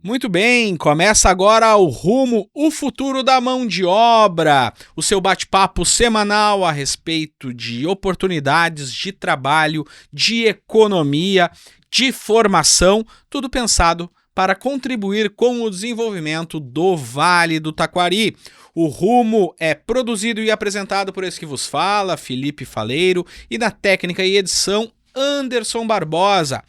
Muito bem, começa agora o Rumo, o futuro da mão de obra, o seu bate-papo semanal a respeito de oportunidades de trabalho, de economia, de formação, tudo pensado para contribuir com o desenvolvimento do Vale do Taquari. O Rumo é produzido e apresentado por esse que vos fala, Felipe Faleiro, e na técnica e edição, Anderson Barbosa.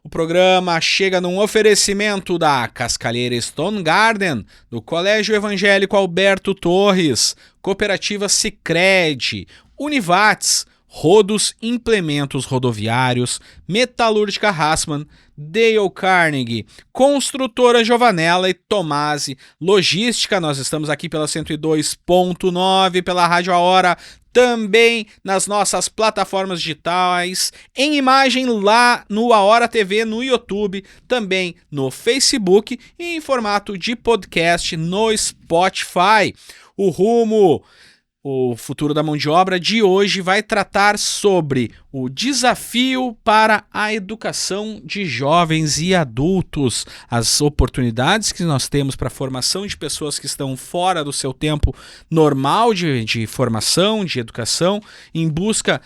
O programa chega num oferecimento da Cascalheira Stone Garden, do Colégio Evangélico Alberto Torres, Cooperativa Sicredi, Univates, Rodos Implementos Rodoviários, Metalúrgica Hassmann, Dale Carnegie, Construtora Giovanella e Tomasi Logística. Nós estamos aqui pela 102.9, pela Rádio A Hora, também nas nossas plataformas digitais, em imagem lá no A Hora TV, no YouTube, também no Facebook e em formato de podcast no Spotify. O Rumo, o futuro da mão de obra de hoje, vai tratar sobre o desafio para a educação de jovens e adultos, as oportunidades que nós temos para a formação de pessoas que estão fora do seu tempo normal de formação, de educação, em busca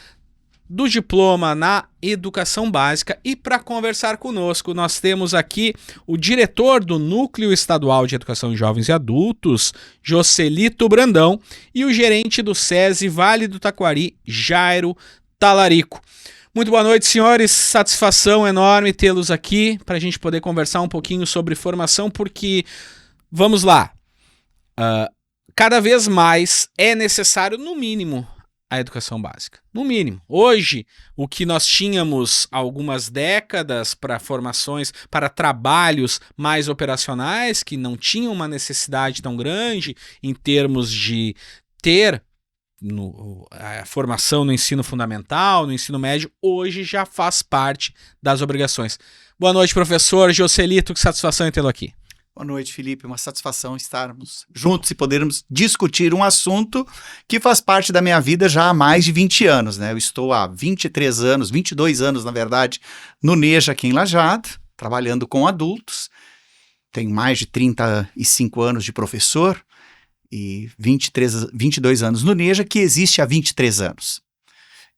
do diploma na educação básica. E para conversar conosco, nós temos aqui o diretor do Núcleo Estadual de Educação de Jovens e Adultos, Joselito Brandão, e o gerente do SESI Vale do Taquari, Jairo Talarico. Muito boa noite, senhores. Satisfação enorme tê-los aqui para a gente poder conversar um pouquinho sobre formação, porque, vamos lá, cada vez mais é necessário, no mínimo, a educação básica. No mínimo. Hoje, o que nós tínhamos há algumas décadas para formações, para trabalhos mais operacionais, que não tinham uma necessidade tão grande em termos de ter a formação no ensino fundamental, no ensino médio, hoje já faz parte das obrigações. Boa noite, professor Joselito, que satisfação em tê-lo aqui. Boa noite, Felipe. Uma satisfação estarmos juntos e podermos discutir um assunto que faz parte da minha vida já há mais de 20 anos, né? Eu estou há 23 anos, 22 anos, na verdade, no NEJA aqui em Lajeado, trabalhando com adultos. Tenho mais de 35 anos de professor e 22 anos no NEJA, que existe há 23 anos.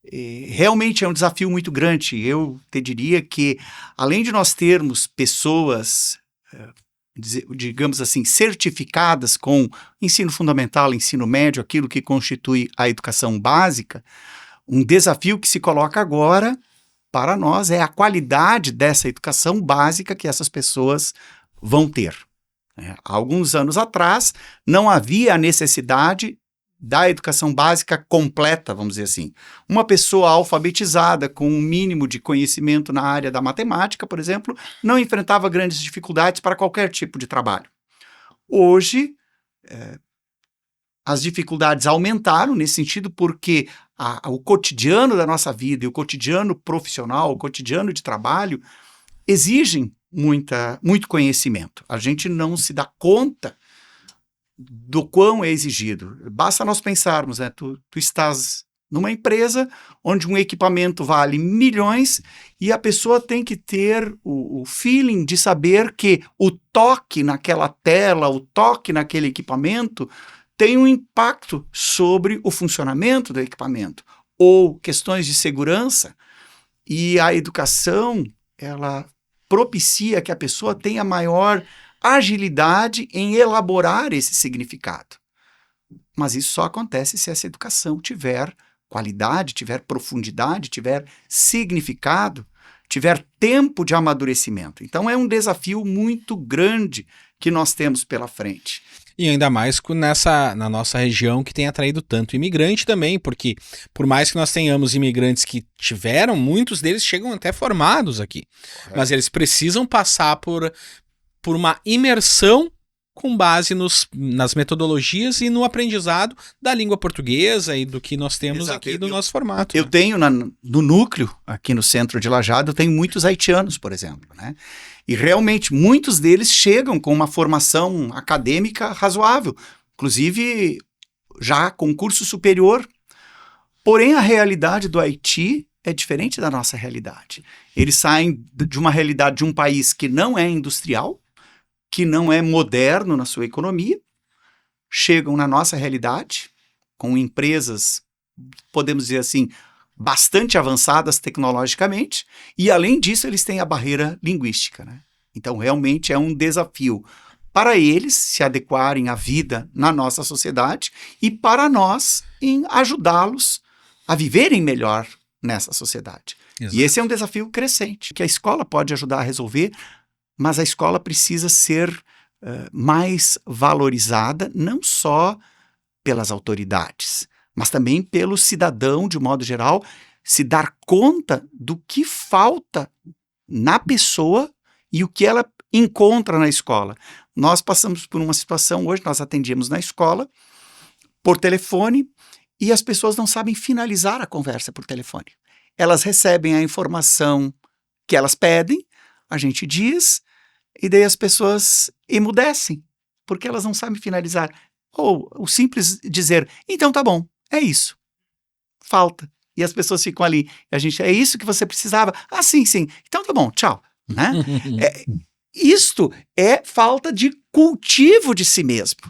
E realmente é um desafio muito grande. Eu te diria que, além de nós termos pessoas, digamos assim, certificadas com ensino fundamental, ensino médio, aquilo que constitui a educação básica, um desafio que se coloca agora para nós é a qualidade dessa educação básica que essas pessoas vão ter. Há alguns anos atrás, não havia a necessidade da educação básica completa, vamos dizer assim. Uma pessoa alfabetizada com um mínimo de conhecimento na área da matemática, por exemplo, não enfrentava grandes dificuldades para qualquer tipo de trabalho. Hoje, as dificuldades aumentaram nesse sentido porque o cotidiano da nossa vida e o cotidiano profissional, o cotidiano de trabalho, exigem muito conhecimento. A gente não se dá conta do quão é exigido. Basta nós pensarmos, né? Tu estás numa empresa onde um equipamento vale milhões e a pessoa tem que ter o feeling de saber que o toque naquela tela, o toque naquele equipamento tem um impacto sobre o funcionamento do equipamento ou questões de segurança, e a educação, ela propicia que a pessoa tenha maior agilidade em elaborar esse significado. Mas isso só acontece se essa educação tiver qualidade, tiver profundidade, tiver significado, tiver tempo de amadurecimento. Então é um desafio muito grande que nós temos pela frente. E ainda mais na nossa região que tem atraído tanto imigrante também, porque por mais que nós tenhamos imigrantes que tiveram, muitos deles chegam até formados aqui, mas eles precisam passar por uma imersão com base nas metodologias e no aprendizado da língua portuguesa e do que nós temos aqui no nosso formato. Eu tenho no núcleo, aqui no centro de Lajeado, eu tenho muitos haitianos, por exemplo, né? E realmente muitos deles chegam com uma formação acadêmica razoável, inclusive já com curso superior. Porém, a realidade do Haiti é diferente da nossa realidade. Eles saem de uma realidade de um país que não é industrial, que não é moderno na sua economia, chegam na nossa realidade, com empresas, podemos dizer assim, bastante avançadas tecnologicamente, e além disso eles têm a barreira linguística, né? Então realmente é um desafio para eles se adequarem à vida na nossa sociedade e para nós em ajudá-los a viverem melhor nessa sociedade. Exato. E esse é um desafio crescente, que a escola pode ajudar a resolver, mas a escola precisa ser mais valorizada, não só pelas autoridades, mas também pelo cidadão, de modo geral, se dar conta do que falta na pessoa e o que ela encontra na escola. Nós passamos por uma situação hoje, nós atendíamos na escola, por telefone, e as pessoas não sabem finalizar a conversa por telefone. Elas recebem a informação que elas pedem, a gente diz, e daí as pessoas emudecem, porque elas não sabem finalizar. Ou o simples dizer, então tá bom, é isso. Falta. E as pessoas ficam ali. A gente, é isso que você precisava? Ah, sim, sim. Então tá bom, tchau. Né? Isto é falta de cultivo de si mesmo.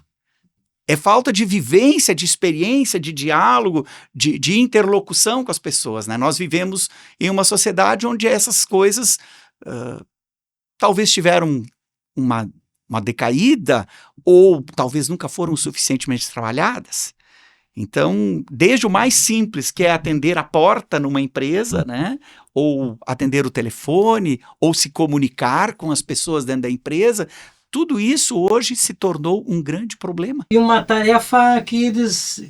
É falta de vivência, de experiência, de diálogo, de interlocução com as pessoas. Né? Nós vivemos em uma sociedade onde essas coisas talvez tiveram uma decaída ou talvez nunca foram suficientemente trabalhadas. Então, desde o mais simples, que é atender a porta numa empresa, né? Ou atender o telefone, ou se comunicar com as pessoas dentro da empresa, tudo isso hoje se tornou um grande problema. E uma tarefa que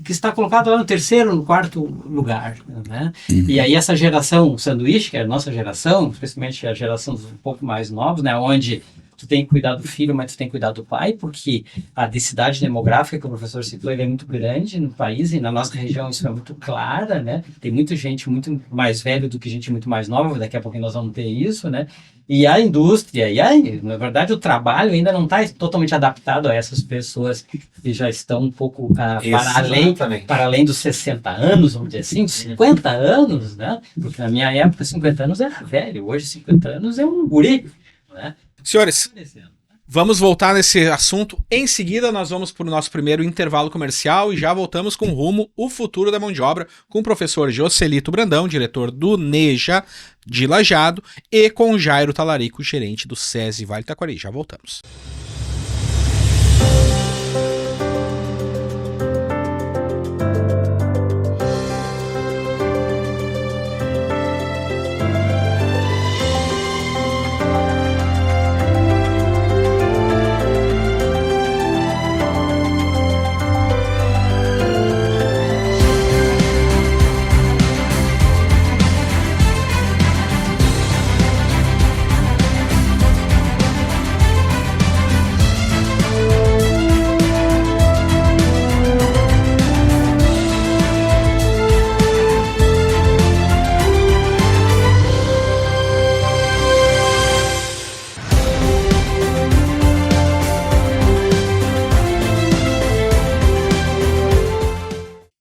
está colocada lá no terceiro, no quarto lugar. Né? E aí essa geração sanduíche, que é a nossa geração, especialmente a geração um pouco mais novos, né? Onde tu tem que cuidar do filho, mas tu tem que cuidar do pai, porque a densidade demográfica que o professor citou, ele é muito grande no país, e na nossa região isso é muito clara, né? Tem muita gente muito mais velha do que gente muito mais nova, daqui a pouquinho nós vamos ter isso, né? E a indústria, na verdade o trabalho ainda não está totalmente adaptado a essas pessoas que já estão um pouco para além dos 60 anos, vamos dizer assim, 50 anos, né? Porque na minha época 50 anos era velho, hoje 50 anos é um guri, né? Senhores, vamos voltar nesse assunto. Em seguida, nós vamos para o nosso primeiro intervalo comercial e já voltamos com rumo o futuro da mão de obra com o professor Joselito Brandão, diretor do NEJA de Lajeado, e com o Jairo Talarico, gerente do SESI Vale do Taquari. Já voltamos.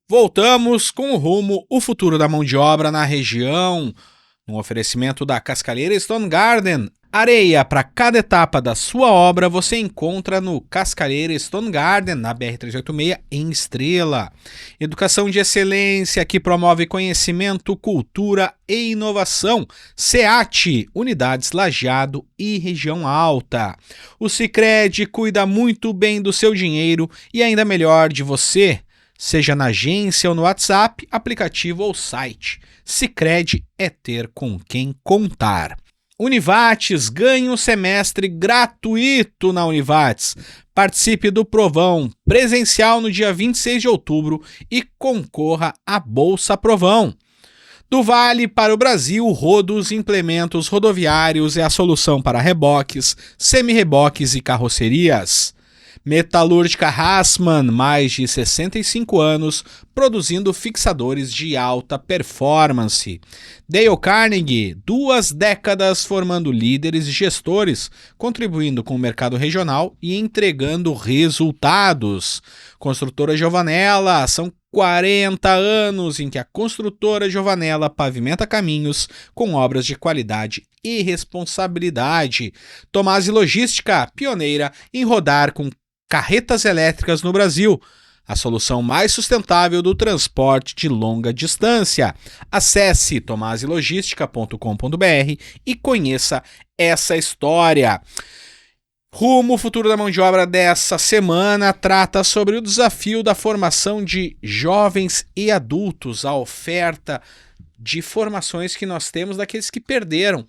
Voltamos com o rumo o futuro da mão de obra na região, no oferecimento da Cascalheira Stone Garden. Areia para cada etapa da sua obra você encontra no Cascalheira Stone Garden, na BR-386, em Estrela. Educação de excelência que promove conhecimento, cultura e inovação. SEAT, Unidades Lajeado e Região Alta. O Sicredi cuida muito bem do seu dinheiro e ainda melhor de você. Seja na agência ou no WhatsApp, aplicativo ou site. Sicredi é ter com quem contar. Univates, ganhe um semestre gratuito na Univates. Participe do Provão presencial no dia 26 de outubro e concorra à Bolsa Provão. Do Vale para o Brasil, Rodos Implementos Rodoviários é a solução para reboques, semi-reboques e carrocerias. Metalúrgica Hassmann, mais de 65 anos, produzindo fixadores de alta performance. Dale Carnegie, 2 décadas formando líderes e gestores, contribuindo com o mercado regional e entregando resultados. Construtora Giovanella, são 40 anos em que a construtora Giovanella pavimenta caminhos com obras de qualidade e responsabilidade. Tomasi Logística, pioneira em rodar com carretas elétricas no Brasil. A solução mais sustentável do transporte de longa distância. Acesse tomasilogistica.com.br e conheça essa história. Rumo, o futuro da mão de obra dessa semana trata sobre o desafio da formação de jovens e adultos, a oferta de formações que nós temos daqueles que perderam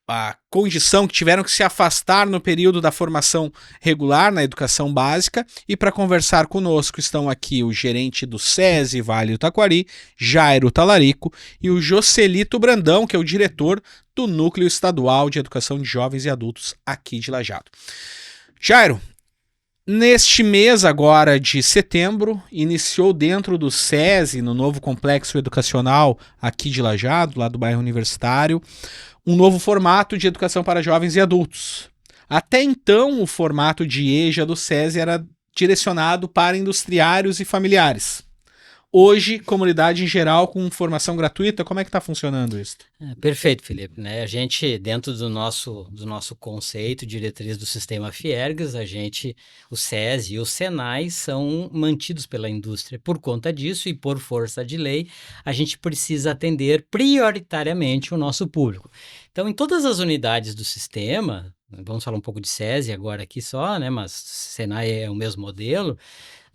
a condição, que tiveram que se afastar no período da formação regular na educação básica. E para conversar conosco estão aqui o gerente do SESI Vale do Taquari, Jairo Talarico, e o Joselito Brandão, que é o diretor do Núcleo Estadual de Educação de Jovens e Adultos aqui de Lajeado. Jairo, neste mês agora de setembro, iniciou dentro do SESI, no novo complexo educacional aqui de Lajeado, lá do bairro Universitário, um novo formato de educação para jovens e adultos. Até então, o formato de EJA do SESI era direcionado para industriários e familiares. Hoje, comunidade em geral com formação gratuita, como é que está funcionando isso? Perfeito, Felipe. Né? A gente, dentro do nosso conceito, diretriz do sistema Fiergs, o SESI e o SENAI são mantidos pela indústria. Por conta disso e por força de lei, a gente precisa atender prioritariamente o nosso público. Então, em todas as unidades do sistema, vamos falar um pouco de SESI agora aqui só, né? Mas SENAI é o mesmo modelo.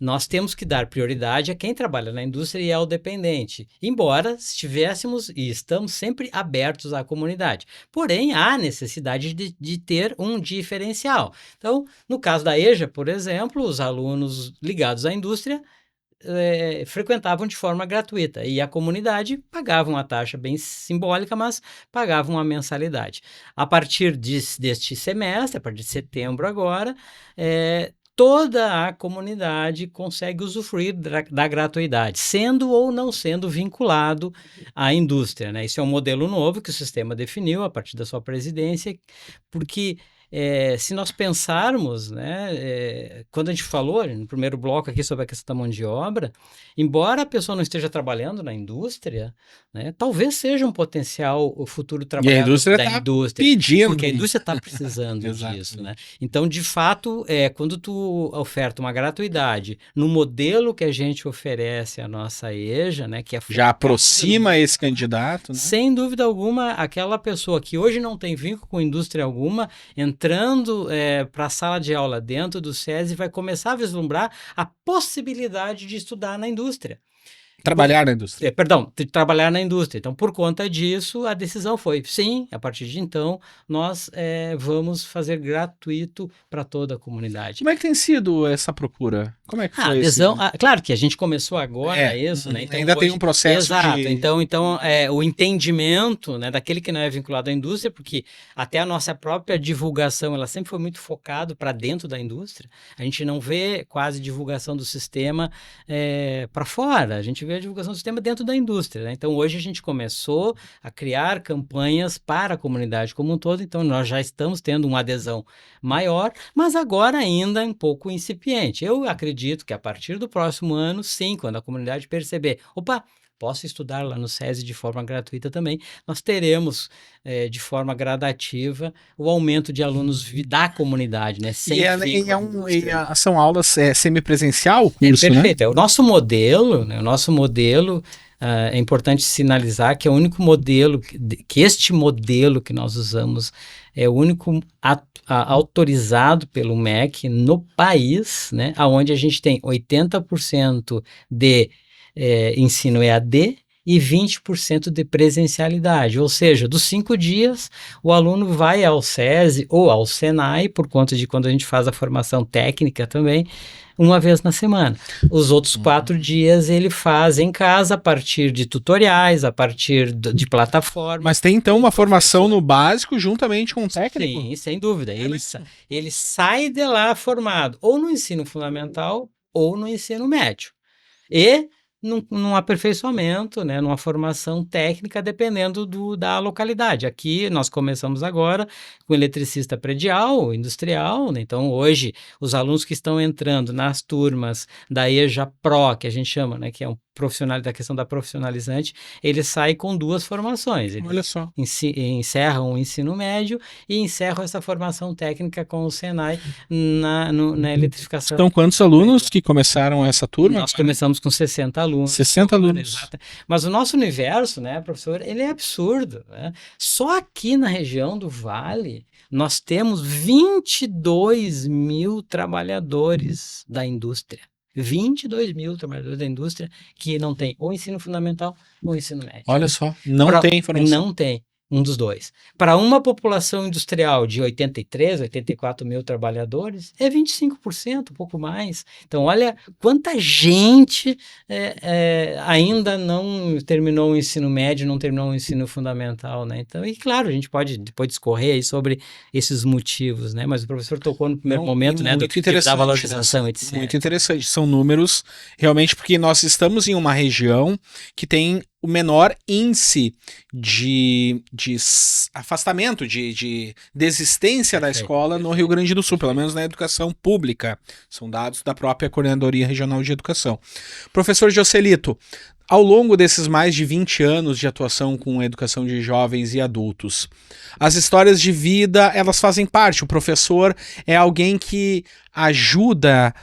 Nós temos que dar prioridade a quem trabalha na indústria e ao dependente, embora estivéssemos e estamos sempre abertos à comunidade. Porém, há necessidade de ter um diferencial. Então, no caso da EJA, por exemplo, os alunos ligados à indústria frequentavam de forma gratuita e a comunidade pagava uma taxa bem simbólica, mas pagava uma mensalidade. A partir deste semestre, a partir de setembro agora, toda a comunidade consegue usufruir da gratuidade, sendo ou não sendo vinculado à indústria, né? Isso é um modelo novo que o sistema definiu a partir da sua presidência, porque se nós pensarmos, né, quando a gente falou no primeiro bloco aqui sobre a questão da mão de obra, embora a pessoa não esteja trabalhando na indústria, né, talvez seja um potencial o futuro trabalhador da indústria, pedindo, porque a indústria está precisando disso, né? Então, de fato, quando tu oferta uma gratuidade no modelo que a gente oferece à nossa EJA, né, que já aproxima esse candidato, né? Sem dúvida alguma, aquela pessoa que hoje não tem vínculo com indústria alguma, entrando para a sala de aula dentro do SESI, vai começar a vislumbrar a possibilidade de estudar na indústria. Trabalhar na indústria. Trabalhar na indústria. Então, por conta disso, a decisão foi, sim, a partir de então, nós vamos fazer gratuito para toda a comunidade. Como é que tem sido essa procura? Como é que foi a adesão? Claro que a gente começou agora isso, né? Então, ainda tem um processo exato. Então, o entendimento, né, daquele que não é vinculado à indústria, porque até a nossa própria divulgação, ela sempre foi muito focada para dentro da indústria. A gente não vê quase divulgação do sistema para fora. A gente vê a divulgação do sistema dentro da indústria, né? Então, hoje a gente começou a criar campanhas para a comunidade como um todo, então nós já estamos tendo uma adesão maior, mas agora ainda um pouco incipiente. Eu acredito que a partir do próximo ano, sim, quando a comunidade perceber, posso estudar lá no SESI de forma gratuita também, nós teremos de forma gradativa o aumento de alunos da comunidade, né? São aulas semipresencial? Perfeito. Né? O nosso modelo, é importante sinalizar que é o único modelo, que este modelo que nós usamos é o único autorizado pelo MEC no país, né? Onde a gente tem 80% de ensino EAD e 20% de presencialidade, ou seja, dos 5 dias o aluno vai ao SESI ou ao SENAI, por conta de quando a gente faz a formação técnica também, uma vez na semana. Os outros 4 dias ele faz em casa a partir de tutoriais, a partir de plataformas. Mas tem então uma formação no básico juntamente com o técnico? Sim, sem dúvida. Ele sai de lá formado ou no ensino fundamental ou no ensino médio. E num aperfeiçoamento, né, numa formação técnica, dependendo da localidade. Aqui nós começamos agora com eletricista predial, industrial, né? Então hoje os alunos que estão entrando nas turmas da EJA Pro, que a gente chama, né, que é um profissional da questão da profissionalizante, eles saem com 2 formações. Eles Olha só. encerram o ensino médio e encerram essa formação técnica com o Senai na eletrificação. Então, quantos alunos que começaram essa turma? Nós começamos com 60 alunos. 60 alunos. Exato. Mas o nosso universo, né, professor, ele é absurdo, né? Só aqui na região do Vale, nós temos 22 mil trabalhadores da indústria. 22 mil trabalhadores da indústria que não tem ou ensino fundamental ou ensino médio. Olha só, não tem informação. Não tem. Um dos dois. Para uma população industrial de 83, 84 mil trabalhadores, é 25%, um pouco mais. Então, olha quanta gente ainda não terminou o ensino médio, não terminou o ensino fundamental, né? Então, e claro, a gente pode depois discorrer aí sobre esses motivos, né? Mas o professor tocou no primeiro momento, né, da valorização, etc. Muito interessante. São números, realmente, porque nós estamos em uma região que tem o menor índice de afastamento, de desistência da escola no Rio Grande do Sul, pelo menos na educação pública. São dados da própria Coordenadoria Regional de Educação. Professor Joselito, ao longo desses mais de 20 anos de atuação com a educação de jovens e adultos, as histórias de vida, elas fazem parte. O professor é alguém que ajuda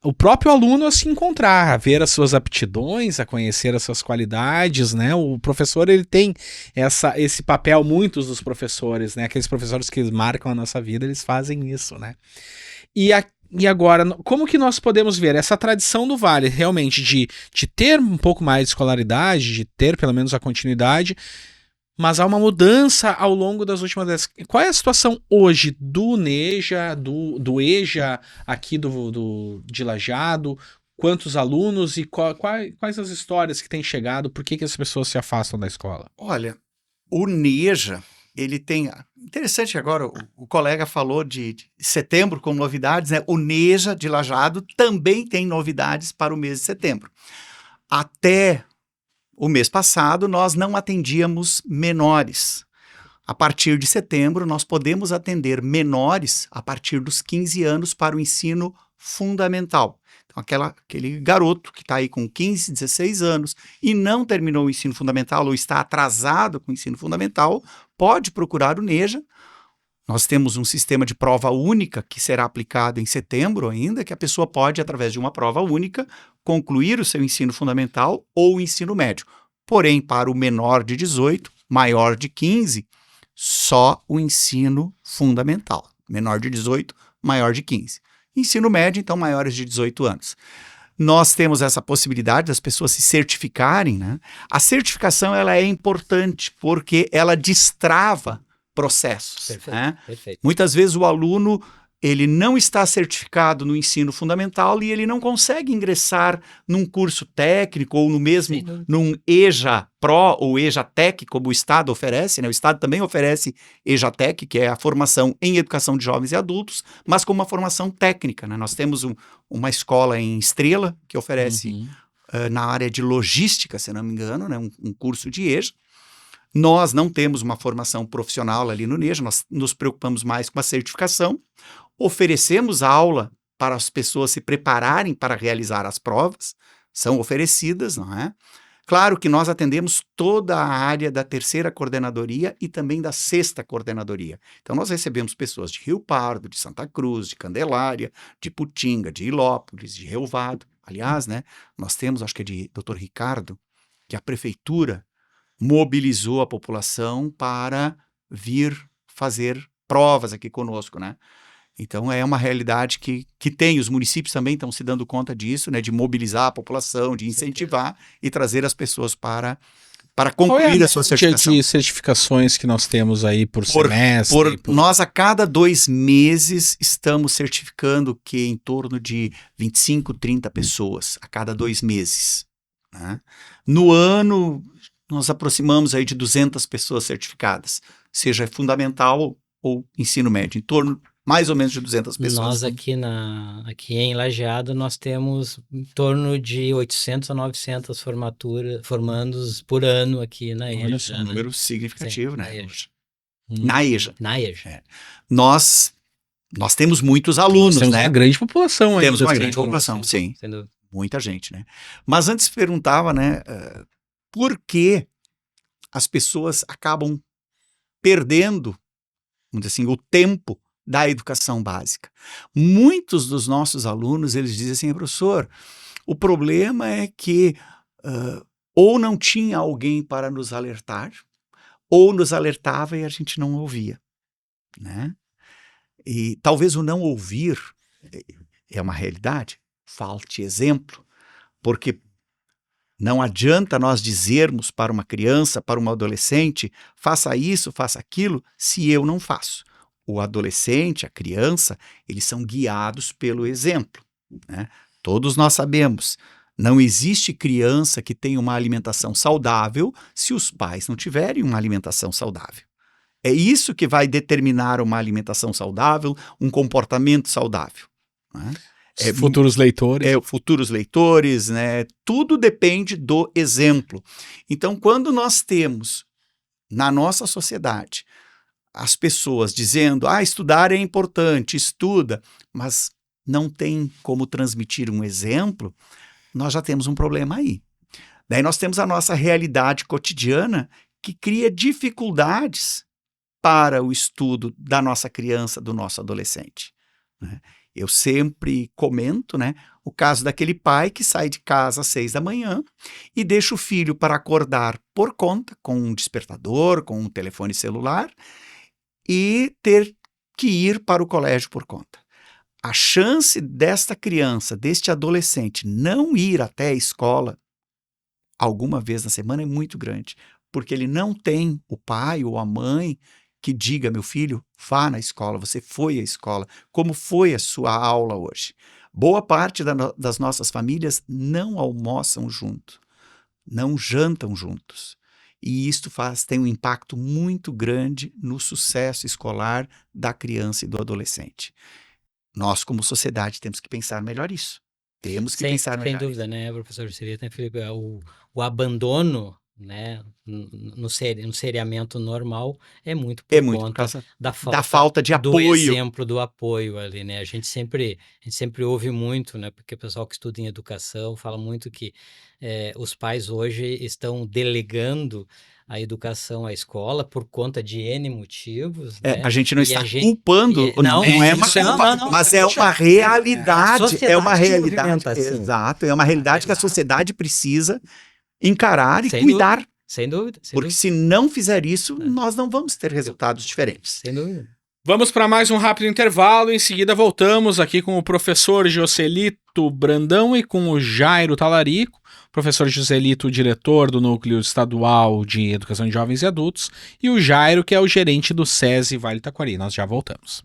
o próprio aluno a se encontrar, a ver as suas aptidões, a conhecer as suas qualidades, né? O professor, ele tem esse papel, muitos dos professores, né? Aqueles professores que marcam a nossa vida, eles fazem isso, né? E agora, como que nós podemos ver essa tradição do Vale, realmente, de ter um pouco mais de escolaridade, de ter pelo menos a continuidade, mas há uma mudança ao longo das últimas décadas. Qual é a situação hoje do NEJA, do EJA aqui de Lajeado? Quantos alunos e quais as histórias que têm chegado? Por que as pessoas se afastam da escola? Olha, o NEJA, ele tem... Interessante agora, o colega falou de setembro com novidades, né? O NEJA de Lajeado também tem novidades para o mês de setembro. Até o mês passado, nós não atendíamos menores. A partir de setembro, nós podemos atender menores a partir dos 15 anos para o ensino fundamental. Então, aquele garoto que está aí com 15, 16 anos e não terminou o ensino fundamental ou está atrasado com o ensino fundamental, pode procurar o NEJA. Nós temos um sistema de prova única que será aplicado em setembro ainda, que a pessoa pode, através de uma prova única, concluir o seu ensino fundamental ou o ensino médio. Porém, para o menor de 18, maior de 15, só o ensino fundamental. Menor de 18, maior de 15. Ensino médio, então, maiores de 18 anos. Nós temos essa possibilidade das pessoas se certificarem, né? A certificação, ela é importante porque ela destrava processos. Perfeito, né? perfeito. Muitas vezes o aluno, ele não está certificado no ensino fundamental e ele não consegue ingressar num curso técnico ou num EJA Pro ou EJA Tech, como o Estado oferece, né? O Estado também oferece EJA Tech, que é a formação em educação de jovens e adultos, mas com uma formação técnica, né? Nós temos uma escola em Estrela que oferece na área de logística, se não me engano, né? Um curso de EJA. Nós não temos uma formação profissional ali no NEJA, nós nos preocupamos mais com a certificação, oferecemos aula para as pessoas se prepararem para realizar as provas, são oferecidas, não é? Claro que nós atendemos toda a área da 3ª coordenadoria e também da 6ª coordenadoria. Então nós recebemos pessoas de Rio Pardo, de Santa Cruz, de Candelária, de Putinga, de Ilópolis, de Rio Vado. Aliás, né, nós temos, acho que é de Dr. Ricardo, que a prefeitura mobilizou a população para vir fazer provas aqui conosco, né? Então é uma realidade que tem, os municípios também estão se dando conta disso, né? De mobilizar a população, de incentivar e trazer as pessoas para concluir a sua certificação. De certificações que nós temos aí por semestre? Nós, a cada 2 meses, estamos certificando que em torno de 25, 30 pessoas, a cada 2 meses. Né? No ano, nós aproximamos aí de 200 pessoas certificadas, seja fundamental ou ensino médio, em torno mais ou menos de 200 pessoas. Nós aqui em Lajeado, nós temos em torno de 800 a 900 formandos por ano aqui na EJA. Olha só, um número significativo, Sim, né? na EJA. Na EJA. Na EJA. Nós temos muitos alunos, Temos né? uma grande população aí. Temos uma Assim. grande população, sim. Sem dúvida. Muita gente, né? Mas antes perguntava, né? Por que as pessoas acabam perdendo, vamos dizer assim, o tempo da educação básica? Muitos dos nossos alunos, eles dizem assim, professor, o problema é que ou não tinha alguém para nos alertar, ou nos alertava e a gente não ouvia, né? E talvez o não ouvir é uma realidade, falte exemplo, porque não adianta nós dizermos para uma criança, para um adolescente, faça isso, faça aquilo, se eu não faço. O adolescente, a criança, eles são guiados pelo exemplo, né? Todos nós sabemos, não existe criança que tenha uma alimentação saudável se os pais não tiverem uma alimentação saudável. É isso que vai determinar uma alimentação saudável, um comportamento saudável, né? Futuros leitores. Futuros leitores, né? Tudo depende do exemplo. Então, quando nós temos na nossa sociedade as pessoas dizendo, estudar é importante, estuda, mas não tem como transmitir um exemplo, nós já temos um problema aí. Daí nós temos a nossa realidade cotidiana que cria dificuldades para o estudo da nossa criança, do nosso adolescente, né? Eu sempre comento, né, o caso daquele pai que sai de casa às 6 da manhã e deixa o filho para acordar por conta, com um despertador, com um telefone celular, e ter que ir para o colégio por conta. A chance desta criança, deste adolescente, não ir até a escola alguma vez na semana é muito grande, porque ele não tem o pai ou a mãe que diga, meu filho, vá na escola, você foi à escola, como foi a sua aula hoje? Boa parte das nossas famílias não almoçam junto, não jantam juntos. E isto tem um impacto muito grande no sucesso escolar da criança e do adolescente. Nós, como sociedade, temos que pensar melhor isso. Temos que pensar melhor. Sem dúvida, né, professor Felipe? O abandono, né, no seriamento normal é muito por conta da falta de apoio. Do exemplo do apoio ali, né? A gente sempre ouve muito, né? Porque o pessoal que estuda em educação fala muito que os pais hoje estão delegando a educação à escola por conta de N motivos. Né? A gente não está culpando, não é uma culpa, mas é uma realidade. É uma realidade. Assim. Exato, é uma realidade que a sociedade precisa encarar e cuidar. Sem dúvida. Porque se não fizer isso, nós não vamos ter resultados diferentes. Sem dúvida. Vamos para mais um rápido intervalo, em seguida voltamos aqui com o professor Joselito Brandão e com o Jairo Talarico. Professor Joselito, diretor do Núcleo Estadual de Educação de Jovens e Adultos, e o Jairo, que é o gerente do SESI Vale Taquari. Nós já voltamos.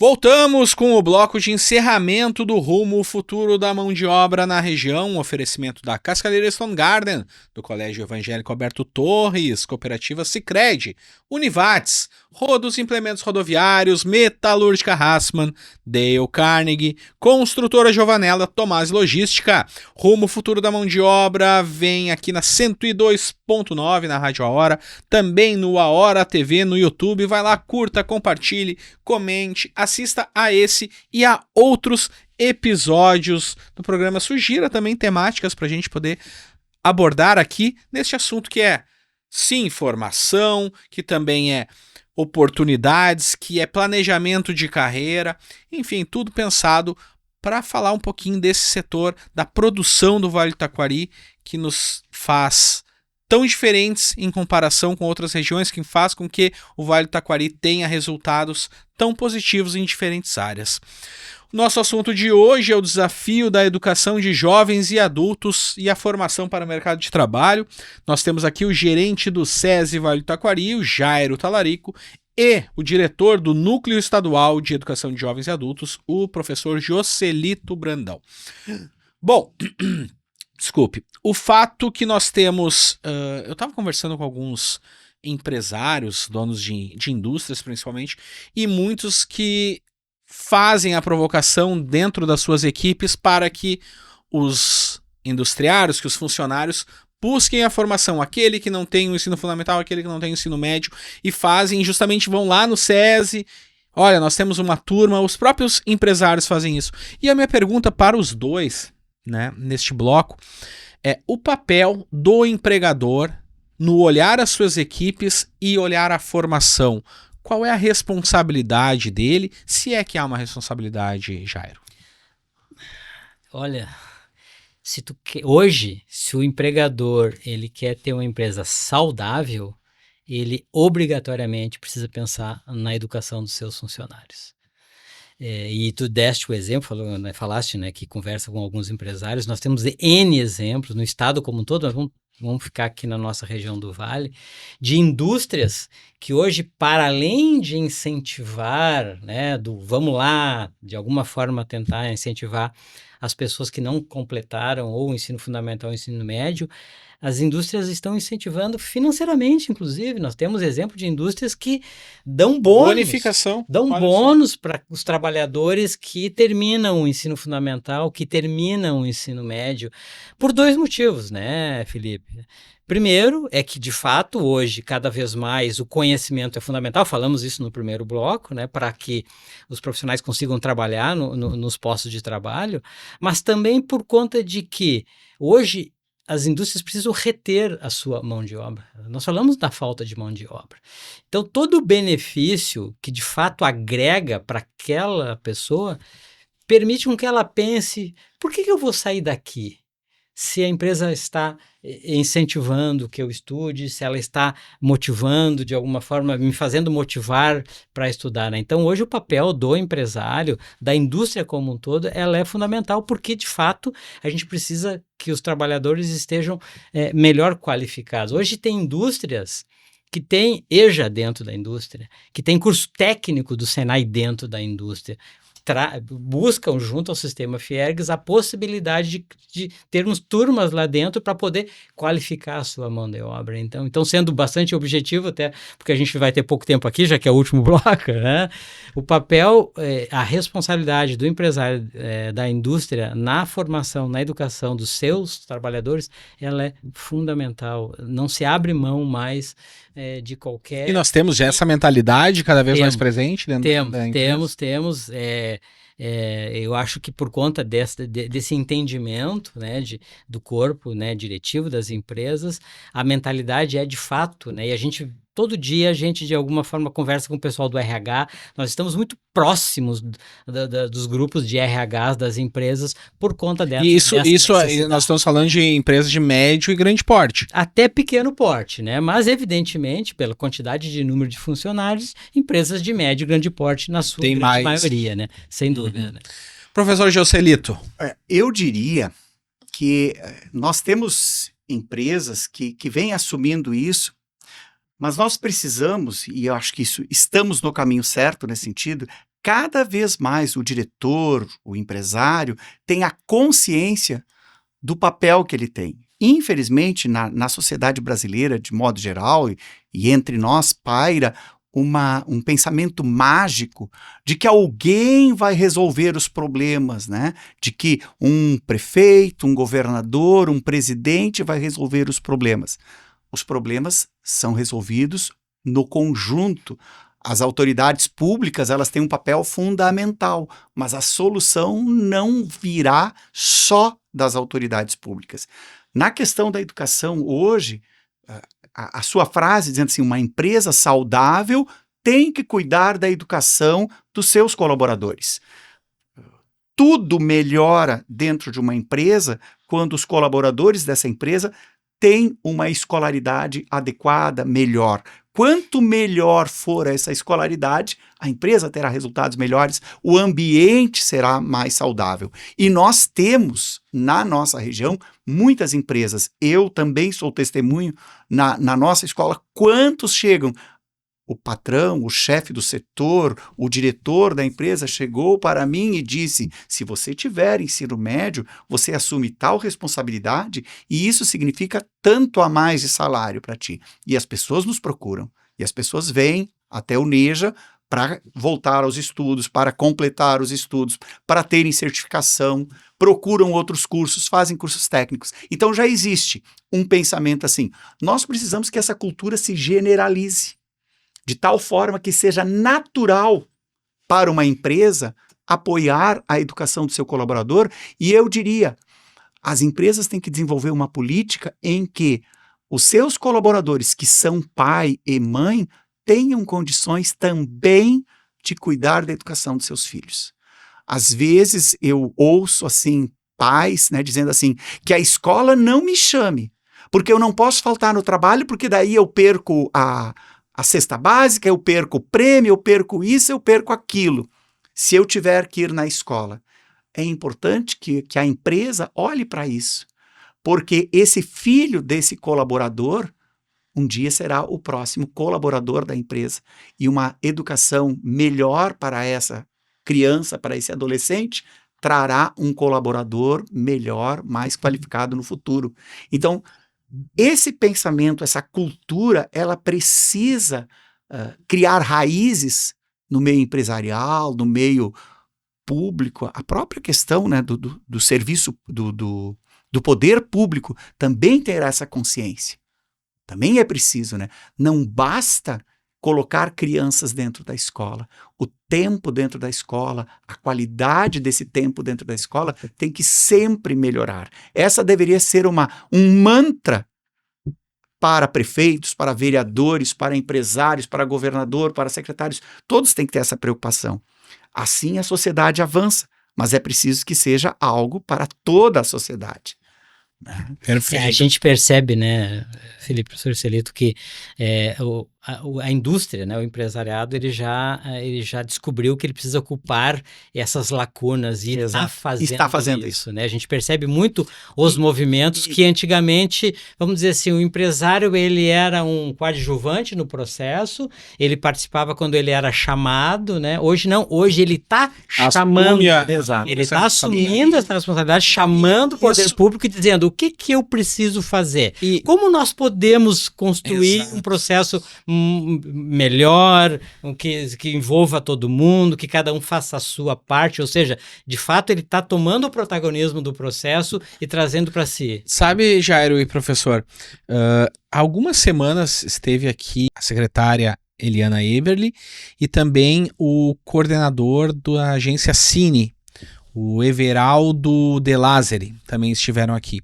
Voltamos com o bloco de encerramento do Rumo o Futuro da Mão de Obra na região, um oferecimento da Cascaleira Stone Garden, do Colégio Evangélico Alberto Torres, Cooperativa Sicredi, Univates, Rodos Implementos Rodoviários, Metalúrgica Hassmann, Dale Carnegie, Construtora Giovanella, Tomás Logística. Rumo o Futuro da Mão de Obra vem aqui na 102.9 na Rádio A Hora, também no A Hora TV no YouTube. Vai lá, curta, compartilhe, comente, assista a esse e a outros episódios do programa. Sugira também temáticas para a gente poder abordar aqui neste assunto que é sim formação, que também é oportunidades, que é planejamento de carreira, enfim, tudo pensado para falar um pouquinho desse setor da produção do Vale do Taquari, que nos faz tão diferentes em comparação com outras regiões, que faz com que o Vale do Taquari tenha resultados tão positivos em diferentes áreas. Nosso assunto de hoje é o desafio da educação de jovens e adultos e a formação para o mercado de trabalho. Nós temos aqui o gerente do SESI Vale do Taquari, o Jairo Talarico, e o diretor do Núcleo Estadual de Educação de Jovens e Adultos, o professor Joselito Brandão. Bom, desculpe, o fato que nós temos... eu estava conversando com alguns empresários, donos de indústrias principalmente, e muitos que fazem a provocação dentro das suas equipes para que os industriários, que os funcionários busquem a formação, aquele que não tem o ensino fundamental, aquele que não tem o ensino médio, e fazem, justamente vão lá no SESI, olha, nós temos uma turma, os próprios empresários fazem isso. E a minha pergunta para os dois, né, neste bloco, é o papel do empregador no olhar as suas equipes e olhar a formação. Qual é a responsabilidade dele, se é que há uma responsabilidade, Jairo? Olha, hoje, se o empregador ele quer ter uma empresa saudável, ele obrigatoriamente precisa pensar na educação dos seus funcionários. E tu deste o exemplo, falaste, né, que conversa com alguns empresários, nós temos N exemplos no estado como um todo, nós vamos ficar aqui na nossa região do Vale, de indústrias que hoje, para além de incentivar, né, vamos lá, de alguma forma tentar incentivar as pessoas que não completaram ou o ensino fundamental ou o ensino médio, as indústrias estão incentivando financeiramente, inclusive. Nós temos exemplo de indústrias que dão bônus. Bonificação. Dão bônus para os trabalhadores que terminam o ensino fundamental, que terminam o ensino médio, por dois motivos, né, Felipe? Primeiro é que, de fato, hoje, cada vez mais, o conhecimento é fundamental, falamos isso no primeiro bloco, né, para que os profissionais consigam trabalhar nos postos de trabalho, mas também por conta de que, hoje, as indústrias precisam reter a sua mão de obra. Nós falamos da falta de mão de obra. Então, todo o benefício que, de fato, agrega para aquela pessoa, permite com que ela pense, por que eu vou sair daqui? Se a empresa está incentivando que eu estude, se ela está motivando de alguma forma, me fazendo motivar para estudar, né? Então, hoje o papel do empresário, da indústria como um todo, ela é fundamental porque, de fato, a gente precisa que os trabalhadores estejam melhor qualificados. Hoje tem indústrias que tem EJA dentro da indústria, que tem curso técnico do Senai dentro da indústria, buscam junto ao sistema Fiergs a possibilidade de termos turmas lá dentro para poder qualificar a sua mão de obra. Então, sendo bastante objetivo, até porque a gente vai ter pouco tempo aqui, já que é o último bloco, né? O papel, a responsabilidade do empresário da indústria na formação, na educação dos seus trabalhadores, ela é fundamental. Não se abre mão mais de qualquer... E nós temos já essa mentalidade cada vez mais presente dentro da empresa? Temos. Eu acho que por conta desse entendimento, né, do corpo, né, diretivo das empresas, a mentalidade é de fato, né, e todo dia a gente de alguma forma conversa com o pessoal do RH, nós estamos muito próximos dos grupos de RHs das empresas por conta dessa necessidade. Nós estamos falando de empresas de médio e grande porte. Até pequeno porte, né? Mas evidentemente, pela quantidade de número de funcionários, empresas de médio e grande porte na sua grande maioria, né? Sem dúvida. Né? Professor Joselito. Eu diria que nós temos empresas que vêm assumindo isso, mas nós precisamos, e eu acho que estamos no caminho certo nesse sentido, cada vez mais o diretor, o empresário, tem a consciência do papel que ele tem. Infelizmente, na sociedade brasileira, de modo geral, e entre nós, paira um pensamento mágico de que alguém vai resolver os problemas, né? De que um prefeito, um governador, um presidente vai resolver os problemas. Os problemas são resolvidos no conjunto. As autoridades públicas, elas têm um papel fundamental, mas a solução não virá só das autoridades públicas. Na questão da educação, hoje, a sua frase dizendo assim, uma empresa saudável tem que cuidar da educação dos seus colaboradores. Tudo melhora dentro de uma empresa quando os colaboradores dessa empresa têm uma escolaridade adequada, melhor. Quanto melhor for essa escolaridade, a empresa terá resultados melhores, o ambiente será mais saudável. E nós temos, na nossa região, muitas empresas. Eu também sou testemunho na nossa escola. Quantos chegam? O patrão, o chefe do setor, o diretor da empresa chegou para mim e disse, se você tiver ensino médio, você assume tal responsabilidade e isso significa tanto a mais de salário para ti. E as pessoas nos procuram, e as pessoas vêm até o NEJA para voltar aos estudos, para completar os estudos, para terem certificação, procuram outros cursos, fazem cursos técnicos. Então já existe um pensamento assim, nós precisamos que essa cultura se generalize, de tal forma que seja natural para uma empresa apoiar a educação do seu colaborador. E eu diria, as empresas têm que desenvolver uma política em que os seus colaboradores, que são pai e mãe, tenham condições também de cuidar da educação dos seus filhos. Às vezes eu ouço assim, pais, né, dizendo assim, que a escola não me chame, porque eu não posso faltar no trabalho, porque daí eu perco a cesta básica, eu perco o prêmio, eu perco isso, eu perco aquilo. Se eu tiver que ir na escola, é importante que a empresa olhe para isso, porque esse filho desse colaborador, um dia será o próximo colaborador da empresa. E uma educação melhor para essa criança, para esse adolescente, trará um colaborador melhor, mais qualificado no futuro. Então, esse pensamento, essa cultura, ela precisa criar raízes no meio empresarial, no meio público. A própria questão, né, do serviço, do poder público também terá essa consciência. Também é preciso, né? Não basta colocar crianças dentro da escola. O tempo dentro da escola, a qualidade desse tempo dentro da escola tem que sempre melhorar. Essa deveria ser um mantra para prefeitos, para vereadores, para empresários, para governador, para secretários. Todos têm que ter essa preocupação. Assim a sociedade avança, mas é preciso que seja algo para toda a sociedade. Perfeito. A gente percebe, né, Felipe, professor Celito, que a indústria, né, o empresariado, ele já descobriu que ele precisa ocupar essas lacunas e está fazendo isso, né? A gente percebe muito os movimentos que antigamente, vamos dizer assim, o empresário ele era um coadjuvante no processo, ele participava quando ele era chamado, né? Hoje não, hoje ele está chamando, ele está assumindo essa responsabilidade, chamando o poder público e dizendo o que eu preciso fazer e como nós podemos construir um processo melhor, que envolva todo mundo, que cada um faça a sua parte, ou seja, de fato ele está tomando o protagonismo do processo e trazendo para si. Sabe, Jairo e professor, há algumas semanas esteve aqui a secretária Eliana Eberle e também o coordenador da agência Cine, o Everaldo De Lázari, também estiveram aqui.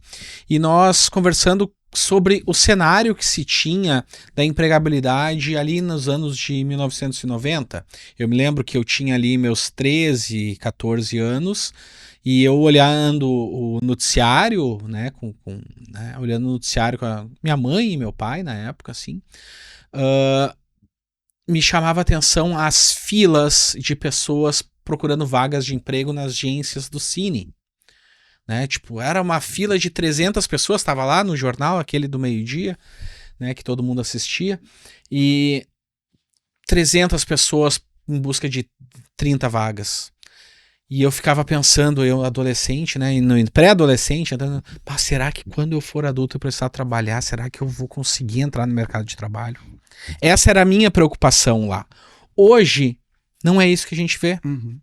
E nós conversando sobre o cenário que se tinha da empregabilidade ali nos anos de 1990. Eu me lembro que eu tinha ali meus 13, 14 anos e eu olhando o noticiário, né, olhando o noticiário com a minha mãe e meu pai na época, assim, me chamava a atenção as filas de pessoas procurando vagas de emprego nas agências do Cine. Né, tipo, era uma fila de 300 pessoas, estava lá no jornal, aquele do meio-dia, né, que todo mundo assistia, e 300 pessoas em busca de 30 vagas. E eu ficava pensando, eu adolescente, né, no pré-adolescente, andando, será que quando eu for adulto e precisar trabalhar, será que eu vou conseguir entrar no mercado de trabalho? Essa era a minha preocupação lá. Hoje, não é isso que a gente vê. Uhum.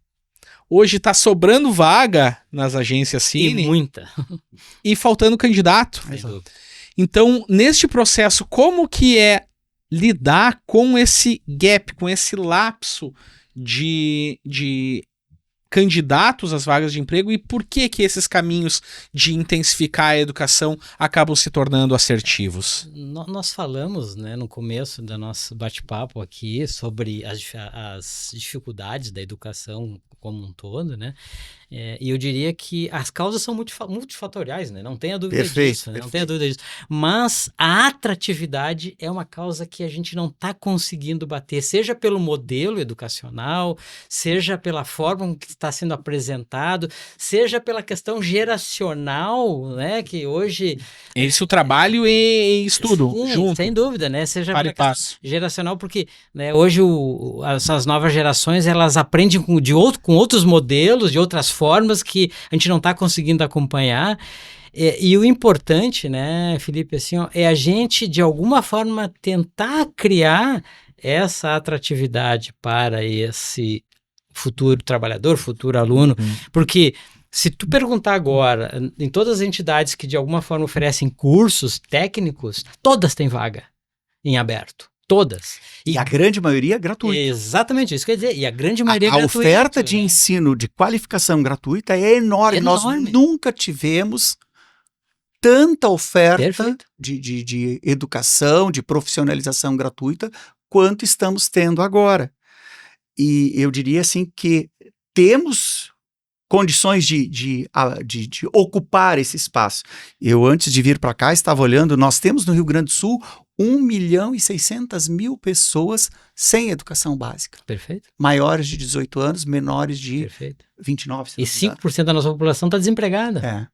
Hoje está sobrando vaga nas agências Cine. E muita. E faltando candidato. Então, neste processo, como que é lidar com esse gap, com esse lapso de candidatos às vagas de emprego e por que esses caminhos de intensificar a educação acabam se tornando assertivos? Nós falamos, né, no começo do nosso bate-papo aqui sobre as dificuldades da educação como um todo, né? E eu diria que as causas são multifatoriais, né? Não tenha dúvida disso, né? Não tenha dúvida disso. Mas a atratividade é uma causa que a gente não está conseguindo bater, seja pelo modelo educacional, seja pela forma que está sendo apresentado, seja pela questão geracional, né? Que hoje... Esse é o trabalho e estudo, sim, junto. sem dúvida, né? Seja Para e pela passo. geracional, porque, né, hoje essas novas gerações, elas aprendem com outros modelos, de outras formas que a gente não está conseguindo acompanhar. E o importante, né, Felipe, assim, ó, é a gente, de alguma forma, tentar criar essa atratividade para esse futuro trabalhador, futuro aluno, porque se tu perguntar agora, em todas as entidades que de alguma forma oferecem cursos técnicos, todas têm vaga em aberto. Todas. E a grande maioria é gratuita. Exatamente, isso quer dizer. E a grande maioria é gratuita. A oferta de ensino de qualificação gratuita é enorme. Nós nunca tivemos tanta oferta de educação, de profissionalização gratuita, quanto estamos tendo agora. E eu diria assim que temos condições de ocupar esse espaço. Eu, antes de vir para cá, estava olhando, nós temos no Rio Grande do Sul 1.600.000 pessoas sem educação básica. Perfeito. Maiores de 18 anos, menores de Perfeito. 29. E 5% da nossa população está desempregada. É.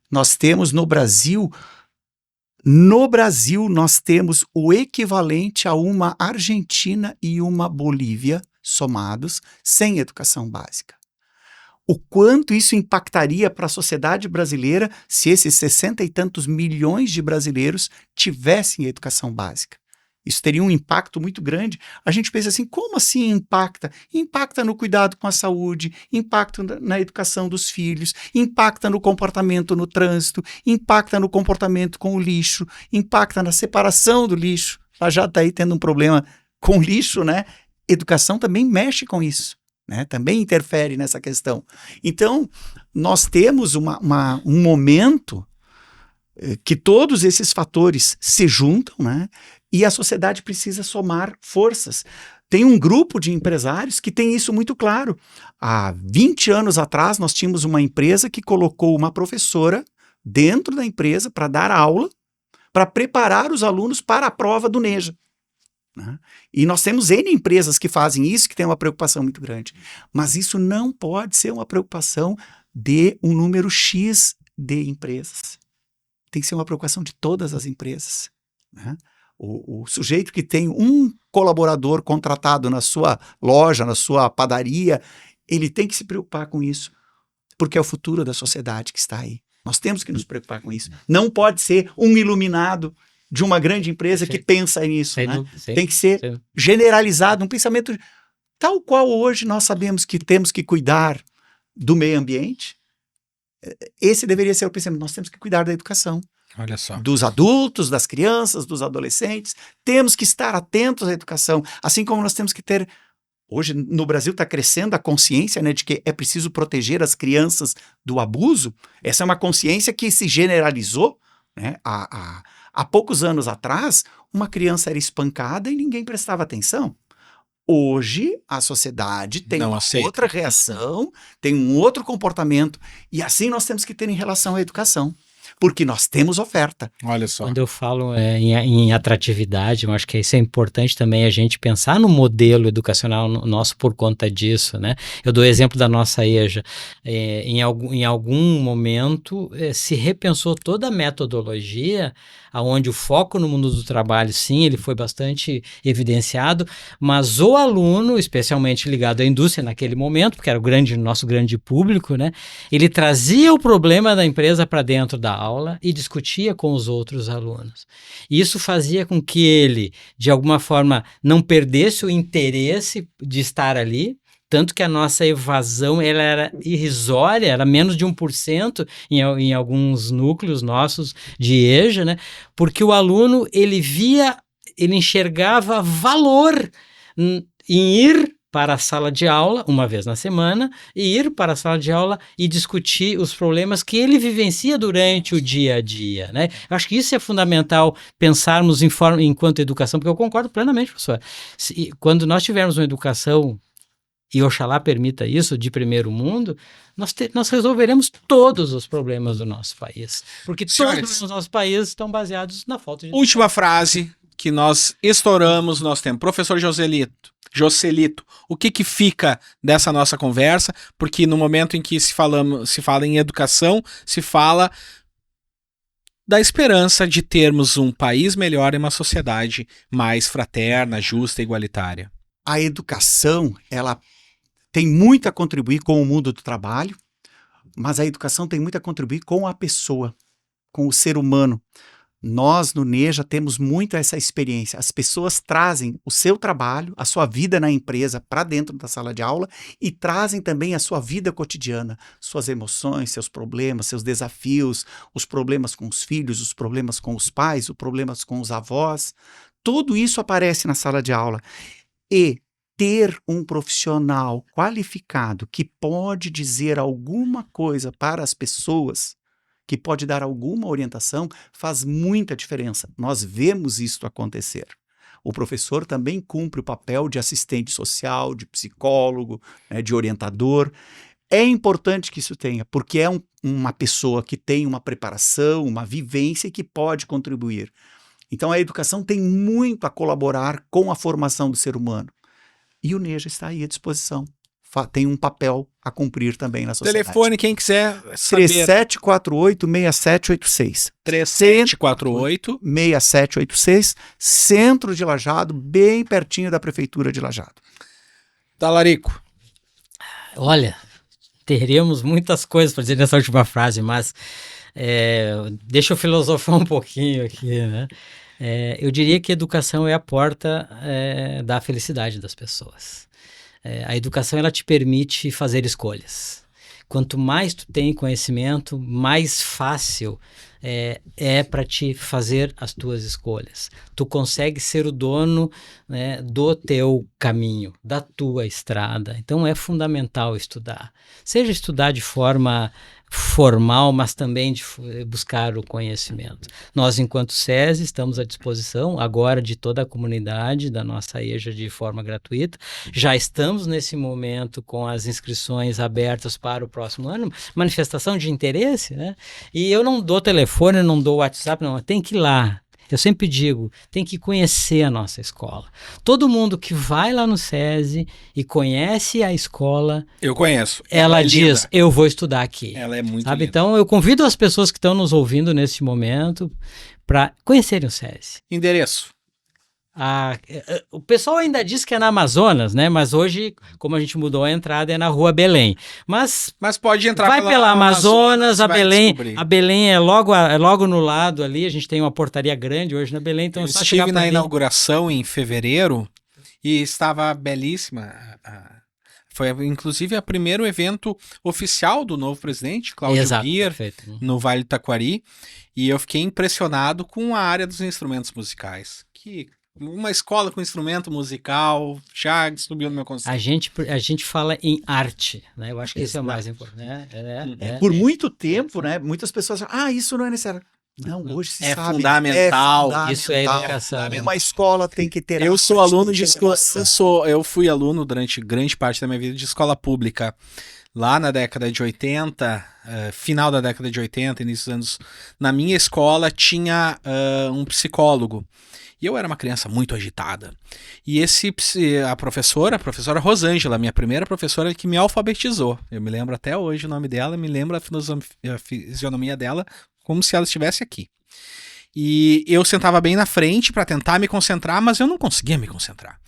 Nós temos no Brasil, nós temos o equivalente a uma Argentina e uma Bolívia somados sem educação básica. O quanto isso impactaria para a sociedade brasileira se esses 60 e tantos milhões de brasileiros tivessem educação básica. Isso teria um impacto muito grande. A gente pensa assim, como assim impacta? Impacta no cuidado com a saúde, impacta na educação dos filhos, impacta no comportamento no trânsito, impacta no comportamento com o lixo, impacta na separação do lixo. Ela já está aí tendo um problema com lixo, né? Educação também mexe com isso. Né, também interfere nessa questão. Então, nós temos um momento que todos esses fatores se juntam, né, e a sociedade precisa somar forças. Tem um grupo de empresários que tem isso muito claro. Há 20 anos atrás, nós tínhamos uma empresa que colocou uma professora dentro da empresa para dar aula, para preparar os alunos para a prova do NEJA. Né? E nós temos N empresas que fazem isso, que têm uma preocupação muito grande. Mas isso não pode ser uma preocupação de um número X de empresas. Tem que ser uma preocupação de todas as empresas. Né? O sujeito que tem um colaborador contratado na sua loja, na sua padaria, ele tem que se preocupar com isso, porque é o futuro da sociedade que está aí. Nós temos que nos preocupar com isso. Não pode ser um iluminado de uma grande empresa que pensa nisso. Né? Tem que ser generalizado, um pensamento tal qual hoje nós sabemos que temos que cuidar do meio ambiente. Esse deveria ser o pensamento. Nós temos que cuidar da educação. Olha só. Dos adultos, das crianças, dos adolescentes. Temos que estar atentos à educação. Assim como nós temos que ter... Hoje no Brasil está crescendo a consciência, né, de que é preciso proteger as crianças do abuso. Essa é uma consciência que se generalizou, né, há poucos anos atrás, uma criança era espancada e ninguém prestava atenção. Hoje, a sociedade tem outra reação, tem um outro comportamento, e assim nós temos que ter em relação à educação, porque nós temos oferta. Olha só. Quando eu falo em atratividade, eu acho que isso é importante também a gente pensar no modelo educacional nosso por conta disso, né? Eu dou o exemplo da nossa EJA. Em algum momento se repensou toda a metodologia, onde o foco no mundo do trabalho, sim, ele foi bastante evidenciado, mas o aluno, especialmente ligado à indústria naquele momento, porque era o nosso grande público, né? Ele trazia o problema da empresa para dentro da aula e discutia com os outros alunos. Isso fazia com que ele, de alguma forma, não perdesse o interesse de estar ali, tanto que a nossa evasão ela era irrisória, era menos de 1% em alguns núcleos nossos de EJA, né? Porque o aluno, ele enxergava valor em ir para a sala de aula uma vez na semana e ir para a sala de aula e discutir os problemas que ele vivencia durante o dia a dia, né? Eu acho que isso é fundamental pensarmos enquanto educação, porque eu concordo plenamente, professor. Quando nós tivermos uma educação, e Oxalá permita isso, de primeiro mundo, nós resolveremos todos os problemas do nosso país. Porque todos os problemas do nosso país estão baseados na falta de... Última frase que nós estouramos no nosso tempo. Professor Joselito, o que fica dessa nossa conversa? Porque no momento em que se fala em educação, se fala da esperança de termos um país melhor e uma sociedade mais fraterna, justa e igualitária. A educação, ela tem muito a contribuir com o mundo do trabalho, mas a educação tem muito a contribuir com a pessoa, com o ser humano. Nós, no NEJA, temos muito essa experiência. As pessoas trazem o seu trabalho, a sua vida na empresa para dentro da sala de aula e trazem também a sua vida cotidiana, suas emoções, seus problemas, seus desafios, os problemas com os filhos, os problemas com os pais, os problemas com os avós. Tudo isso aparece na sala de aula. E ter um profissional qualificado que pode dizer alguma coisa para as pessoas, que pode dar alguma orientação, faz muita diferença. Nós vemos isso acontecer. O professor também cumpre o papel de assistente social, de psicólogo, né, de orientador. É importante que isso tenha, porque é uma pessoa que tem uma preparação, uma vivência e que pode contribuir. Então a educação tem muito a colaborar com a formação do ser humano. E o NEJA está aí à disposição. Tem um papel a cumprir também na sociedade. Telefone, quem quiser saber. 3748-6786. 3748-6786. Centro de Lajeado, bem pertinho da Prefeitura de Lajeado. Talarico. Olha, teremos muitas coisas para dizer nessa última frase, mas deixa eu filosofar um pouquinho aqui, né? Eu diria que a educação é a porta da felicidade das pessoas. A educação, ela te permite fazer escolhas. Quanto mais tu tem conhecimento, mais fácil é para te fazer as tuas escolhas. Tu consegue ser o dono, né, do teu caminho, da tua estrada. Então é fundamental estudar. Seja estudar de forma formal, mas também de buscar o conhecimento. Nós, enquanto SESI, estamos à disposição agora de toda a comunidade da nossa EJA de forma gratuita. Já estamos nesse momento com as inscrições abertas para o próximo ano, manifestação de interesse, né? E eu não dou telefone, não dou WhatsApp, não, tem que ir lá. Eu sempre digo, tem que conhecer a nossa escola. Todo mundo que vai lá no SESI e conhece a escola... Eu conheço. Ela diz, eu vou estudar aqui. Ela é muito linda. linda. Então, eu convido as pessoas que estão nos ouvindo nesse momento para conhecerem o SESI. Endereço. O pessoal ainda diz que é na Amazonas, né? Mas hoje, como a gente mudou a entrada, é na Rua Belém. Mas pode entrar pela Amazonas, a Belém. Descobrir. A Belém é logo no lado ali. A gente tem uma portaria grande hoje na Belém. Então eu estive na inauguração em fevereiro e estava belíssima. Foi inclusive o primeiro evento oficial do novo presidente, Cláudio Guiar, no Vale do Taquari. E eu fiquei impressionado com a área dos instrumentos musicais. Uma escola com instrumento musical já subiu no meu conceito. A gente fala em arte, né? Eu acho que isso é o mais importante. Né? Por muito tempo, né? Muitas pessoas acham, isso não é necessário. Não, hoje se sabe. Fundamental. Isso é educação. Uma escola tem que ter... Eu sou aluno de escola. Eu fui aluno durante grande parte da minha vida de escola pública. Lá na década de 80, final da década de 80, início dos anos, na minha escola tinha um psicólogo. E eu era uma criança muito agitada. E a professora Rosângela, minha primeira professora que me alfabetizou. Eu me lembro até hoje o nome dela, me lembro a fisionomia dela, como se ela estivesse aqui. E eu sentava bem na frente para tentar me concentrar, mas eu não conseguia me concentrar.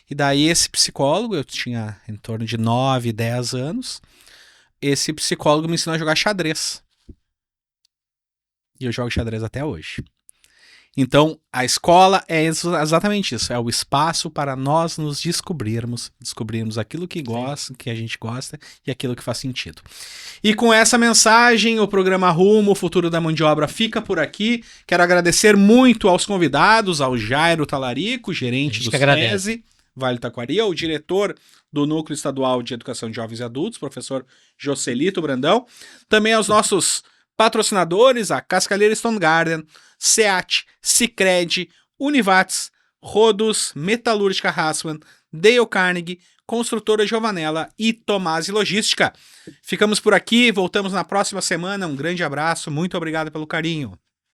E daí esse psicólogo, eu tinha em torno de 9, 10 anos, esse psicólogo me ensinou a jogar xadrez. E eu jogo xadrez até hoje. Então, a escola é exatamente isso, é o espaço para nós nos descobrirmos aquilo que a gente gosta e aquilo que faz sentido. E com essa mensagem, o programa Rumo, o Futuro da Mão de Obra, fica por aqui. Quero agradecer muito aos convidados, ao Jairo Talarico, gerente do SESI. Vale do Taquari, o diretor do Núcleo Estadual de Educação de Jovens e Adultos, professor Joselito Brandão. Também aos nossos patrocinadores, a Cascalheira Stone Garden, SEAT, Sicredi, Univates, Rodos, Metalúrgica Hassmann, Dale Carnegie, Construtora Giovanella e Tomasi Logística. Ficamos por aqui, voltamos na próxima semana. Um grande abraço, muito obrigado pelo carinho.